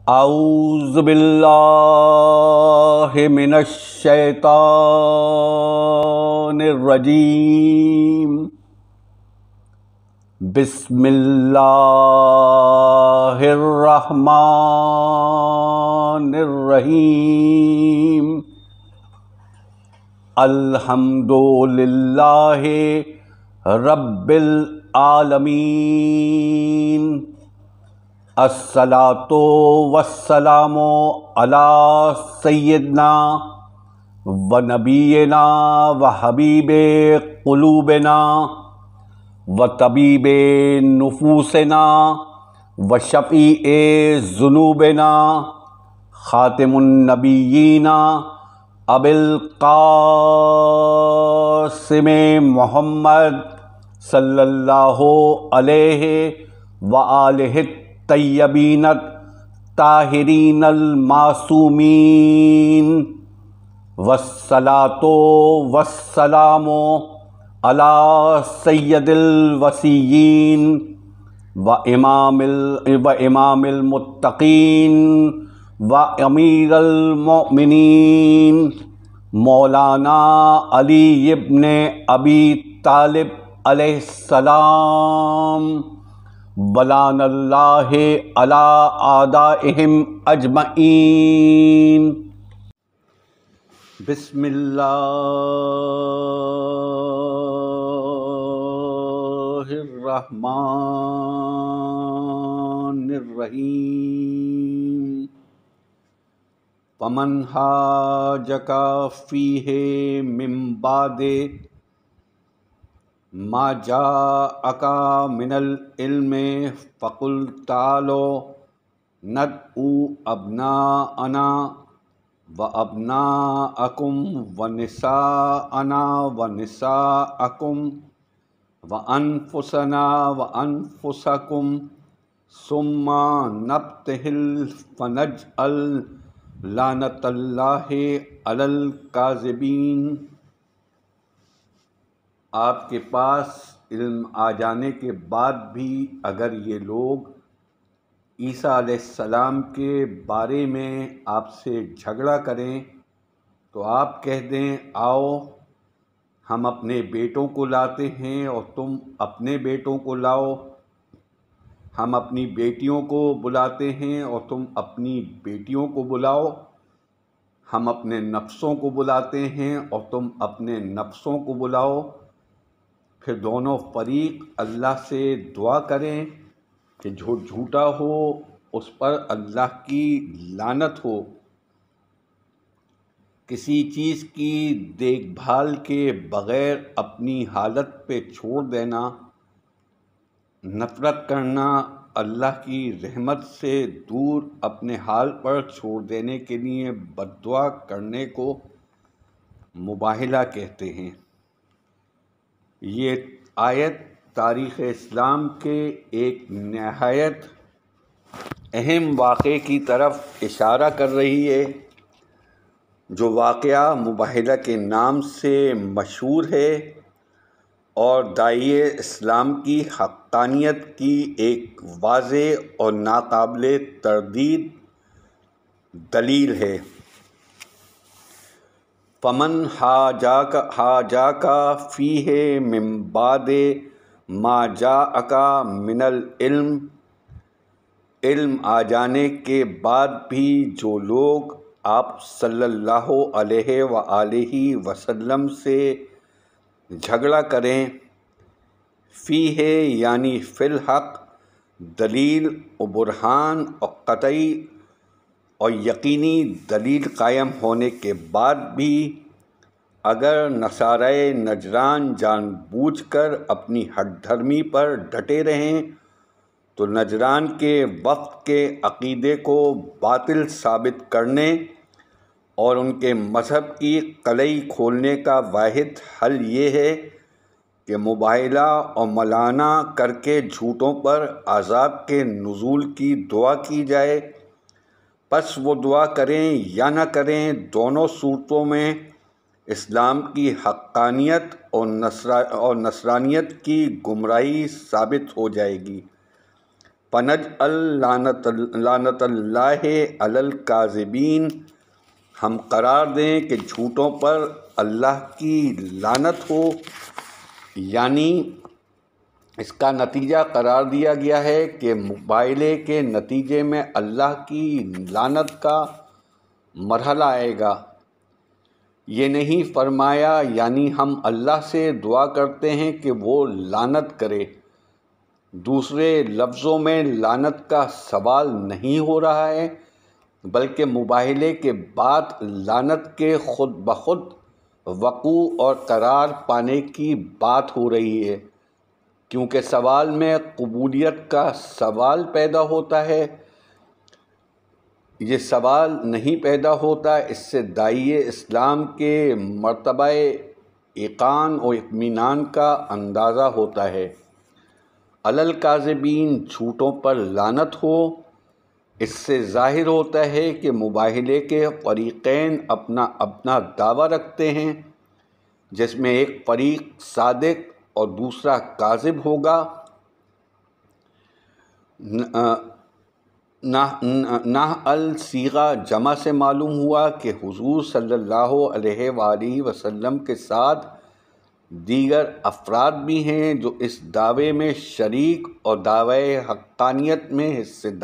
اعوذ باللہ من الشیطان الرجیم بسم اللہ الرحمن الرحیم الحمد للہ رب العالمین الصلاۃ والسلام علی سیدنا و نبینا و حبیب قلوبنا و طبیب نفوسنا و شفیع ذنوبنا خاتم النبیین ابی القاسم محمد صلی اللہ علیہ وآلہ الطیبین الطاہرین المعصومین والصلاۃ والسلام علی سید الوصیین و امام المتقین و امیر المؤمنین مولانا علی ابن ابی طالب علیہ السلام ولعن اللہ علی اعدائہم اجمعین۔ بسم اللہ الرحمن الرحیم فمن حاجک فیہ من بعد ما جاءک من العلم فقل تعالوا ندعو ابناءنا وابناءکم ونساءنا ونساءکم وانفسنا وانفسکم ثم نبتہل فنجعل لعنت اللہ علی الکاذبین۔ آپ کے پاس علم آ جانے کے بعد بھی اگر یہ لوگ عیسیٰ علیہ السلام کے بارے میں آپ سے جھگڑا کریں تو آپ کہہ دیں آؤ ہم اپنے بیٹوں کو لاتے ہیں اور تم اپنے بیٹوں کو لاؤ، ہم اپنی بیٹیوں کو بلاتے ہیں اور تم اپنی بیٹیوں کو بلاؤ، ہم اپنے نفسوں کو بلاتے ہیں اور تم اپنے نفسوں کو بلاؤ، پھر دونوں فریق اللہ سے دعا کریں کہ جو جھوٹا ہو اس پر اللہ کی لعنت ہو۔ کسی چیز کی دیکھ بھال کے بغیر اپنی حالت پہ چھوڑ دینا، نفرت کرنا، اللہ کی رحمت سے دور اپنے حال پر چھوڑ دینے کے لیے بد دعا کرنے کو مباہلہ کہتے ہیں۔ یہ آیت تاریخ اسلام کے ایک نہایت اہم واقعے کی طرف اشارہ کر رہی ہے، جو واقعہ مباہلہ کے نام سے مشہور ہے اور داعیِ اسلام کی حقانیت کی ایک واضح اور ناقابل تردید دلیل ہے۔ فمن حاجاک فیہ من بعد ما جاءک من العلم، علم آ جانے کے بعد بھی جو لوگ آپ صلی اللہ علیہ وآلہ وسلم سے جھگڑا کریں، فیہ یعنی فی الحق، دلیل و برہان اور قطعی اور یقینی دلیل قائم ہونے کے بعد بھی اگر نصارۂ نجران جان بوجھ کر اپنی ہٹ دھرمی پر ڈٹے رہیں تو نجران کے وفد کے عقیدے کو باطل ثابت کرنے اور ان کے مذہب کی قلعی کھولنے کا واحد حل یہ ہے کہ مباہلہ اور ملانہ کر کے جھوٹوں پر عذاب کے نزول کی دعا کی جائے۔ پس وہ دعا کریں یا نہ کریں، دونوں صورتوں میں اسلام کی حقانیت اور نصرانیت کی گمراہی ثابت ہو جائے گی۔ فنجعل لعنت اللہ علی الکاذبین، ہم قرار دیں کہ جھوٹوں پر اللہ کی لعنت ہو، یعنی اس کا نتیجہ قرار دیا گیا ہے کہ مباہلے کے نتیجے میں اللہ کی لعنت کا مرحلہ آئے گا۔ یہ نہیں فرمایا یعنی ہم اللہ سے دعا کرتے ہیں کہ وہ لعنت کرے، دوسرے لفظوں میں لعنت کا سوال نہیں ہو رہا ہے، بلکہ مباہلے کے بعد لعنت کے خود بخود وقوع اور قرار پانے کی بات ہو رہی ہے، کیونکہ سوال میں قبولیت کا سوال پیدا ہوتا ہے۔ یہ سوال نہیں پیدا ہوتا، اس سے داعی اسلام کے مرتبہ ایقان و اطمینان کا اندازہ ہوتا ہے۔ علی الکاذبین، جھوٹوں پر لعنت ہو، اس سے ظاہر ہوتا ہے کہ مباہلے کے فریقین اپنا اپنا دعویٰ رکھتے ہیں، جس میں ایک فریق صادق اور دوسرا کاذب ہوگا۔ نہ الصیغہ جمع سے معلوم ہوا کہ حضور صلی اللہ علیہ وآلہ وسلم کے ساتھ دیگر افراد بھی ہیں جو اس دعوے میں شریک اور دعوی حقانیت میں حصہ دار